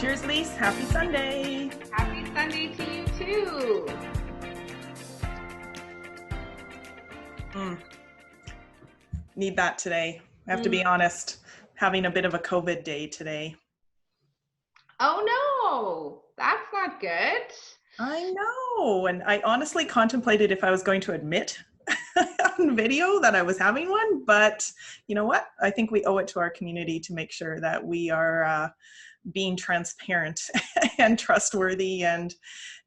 Cheers, Lise. Happy Sunday. Happy Sunday to you too. Need that today. I have to be honest. Having a bit of a COVID day today. Oh no, that's not good. I know. And I honestly contemplated if I was going to admit on video that I was having one. But you know what? I think we owe it to our community to make sure that we are being transparent and trustworthy and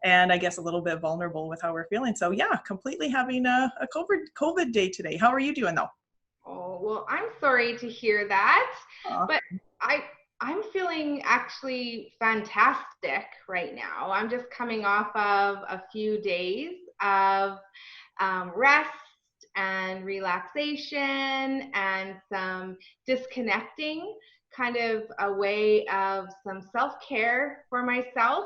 I guess a little bit vulnerable with how we're feeling. So yeah, completely having a COVID day today. How are you doing though? Oh, well, I'm sorry to hear that, but I'm feeling actually fantastic right now. I'm just coming off of a few days of rest and relaxation and some disconnecting, kind of a way of some self-care for myself.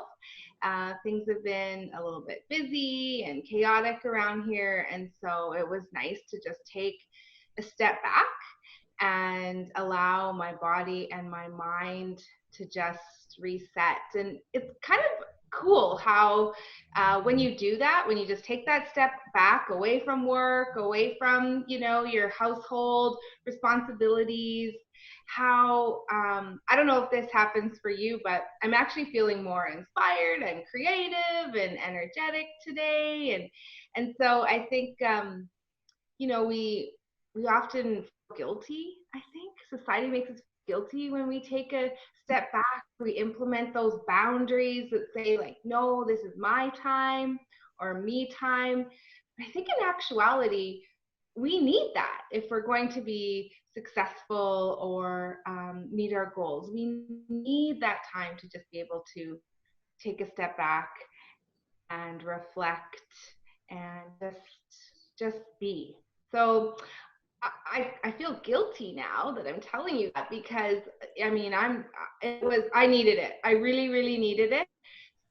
Things have been a little bit busy and chaotic around here, and so it was nice to just take a step back and allow my body and my mind to just reset. And it's kind of cool how when you do that, when you just take that step back away from work, away from, your household responsibilities, how I don't know if this happens for you, but I'm actually feeling more inspired and creative and energetic today. And so I think we often feel guilty. I think society makes us guilty when we take a step back. We implement those boundaries that say like, no, this is my time or me time. I think in actuality, we need that if we're going to be successful or meet our goals. We need that time to just be able to take a step back and reflect and just be. So I feel guilty now that I'm telling you that because I needed it. I really, really needed it.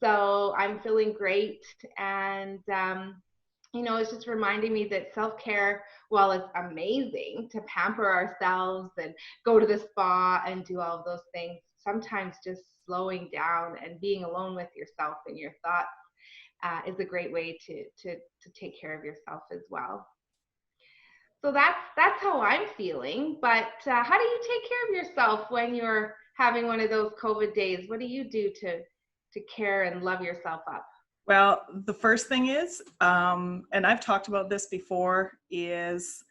So I'm feeling great. And, it's just reminding me that self-care, while it's amazing to pamper ourselves and go to the spa and do all of those things, sometimes just slowing down and being alone with yourself and your thoughts is a great way to take care of yourself as well. So that's how I'm feeling. But how do you take care of yourself when you're having one of those COVID days? What do you do to care and love yourself up? Well, the first thing is, and I've talked about this before, is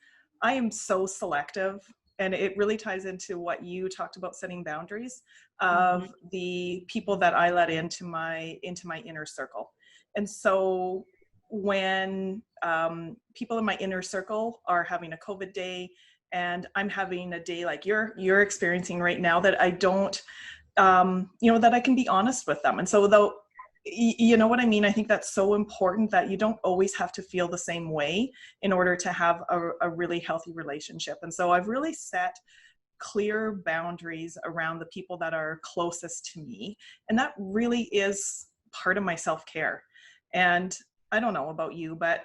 I am so selective, and it really ties into what you talked about, setting boundaries of the people that I let into my inner circle. And so when people in my inner circle are having a COVID day and I'm having a day like you're experiencing right now, that I don't, that I can be honest with them. And so though, you know what I mean? I think that's so important that you don't always have to feel the same way in order to have a really healthy relationship. And so I've really set clear boundaries around the people that are closest to me. And that really is part of my self-care. And I don't know about you, but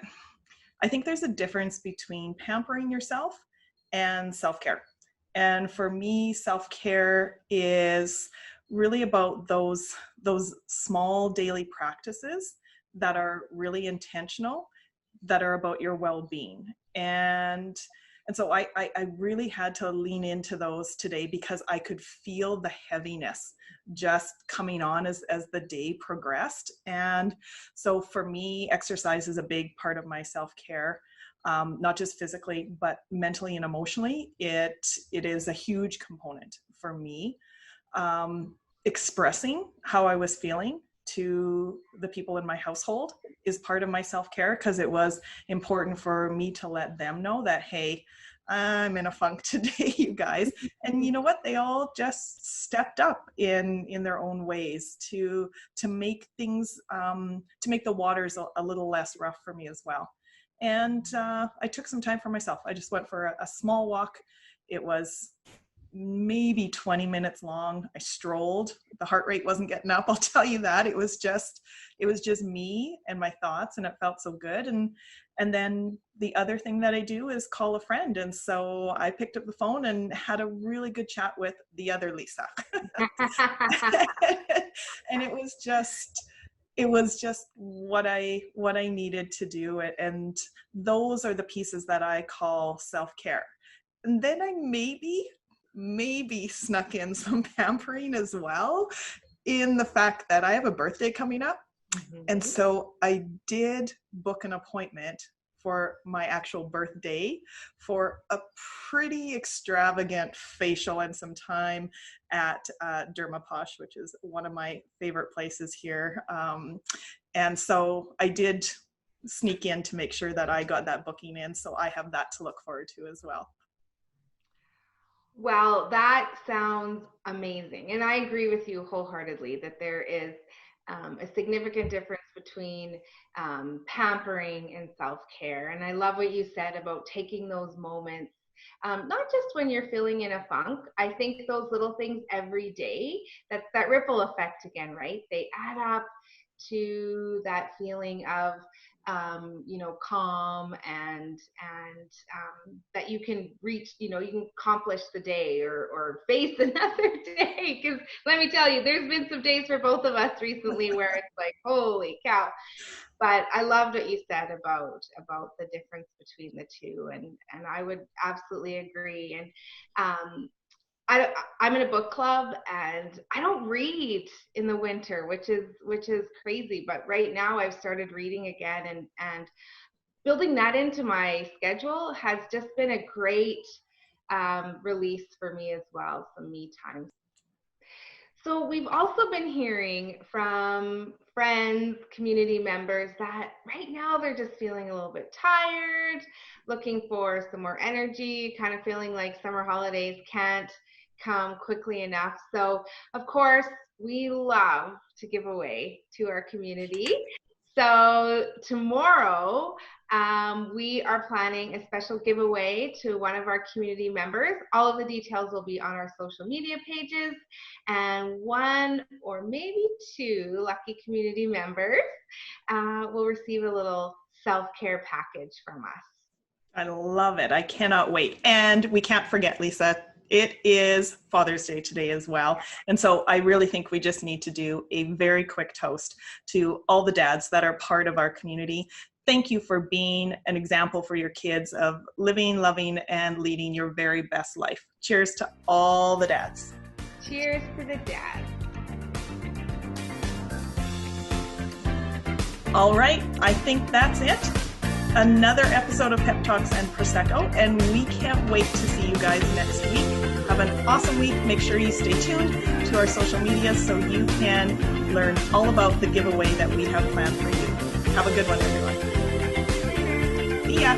I think there's a difference between pampering yourself and self-care. And for me, self-care is really about those small daily practices that are really intentional, that are about your well-being. And so I really had to lean into those today because I could feel the heaviness just coming on as the day progressed. And so for me, exercise is a big part of my self-care, not just physically, but mentally and emotionally. It is a huge component for me. Expressing how I was feeling to the people in my household is part of my self-care because it was important for me to let them know that, hey, I'm in a funk today, you guys. And you know what? They all just stepped up in their own ways to make things, to make the waters a little less rough for me as well. And I took some time for myself. I just went for a small walk. It was maybe 20 minutes long. I strolled. The heart rate wasn't getting up, I'll tell you that. It was just me and my thoughts, and it felt so good. And then the other thing that I do is call a friend. And so I picked up the phone and had a really good chat with the other Lisa. And it was just what I needed to do. And those are the pieces that I call self-care. And then I maybe snuck in some pampering as well, in the fact that I have a birthday coming up. Mm-hmm. And so I did book an appointment for my actual birthday for a pretty extravagant facial and some time at Dermaposh, which is one of my favorite places here. And so I did sneak in to make sure that I got that booking in. So I have that to look forward to as well. Well, that sounds amazing. And I agree with you wholeheartedly that there is a significant difference between pampering and self-care. And I love what you said about taking those moments, not just when you're feeling in a funk. I think those little things every day, that's that ripple effect again, right? They add up to that feeling of calm and that you can reach, you can accomplish the day or face another day. Because let me tell you, there's been some days for both of us recently where it's like, holy cow. But I loved what you said about the difference between the two, and I would absolutely agree. And I'm in a book club, and I don't read in the winter, which is crazy. But right now I've started reading again, and building that into my schedule has just been a great release for me as well, some me time. So we've also been hearing from friends, community members that right now they're just feeling a little bit tired, looking for some more energy, kind of feeling like summer holidays can't come quickly enough. So of course we love to give away to our community. So tomorrow we are planning a special giveaway to one of our community members. All of the details will be on our social media pages, and one or maybe two lucky community members will receive a little self-care package from us. I love it. I cannot wait. And we can't forget, Lisa, it is Father's Day today as well. And so I really think we just need to do a very quick toast to all the dads that are part of our community. Thank you for being an example for your kids of living, loving, and leading your very best life. Cheers to all the dads. Cheers to the dads. All right, I think that's it. Another episode of Pep Talks and Prosecco, and we can't wait to see you guys next week. Have an awesome week. Make sure you stay tuned to our social media so you can learn all about the giveaway that we have planned for you. Have a good one, everyone. See ya.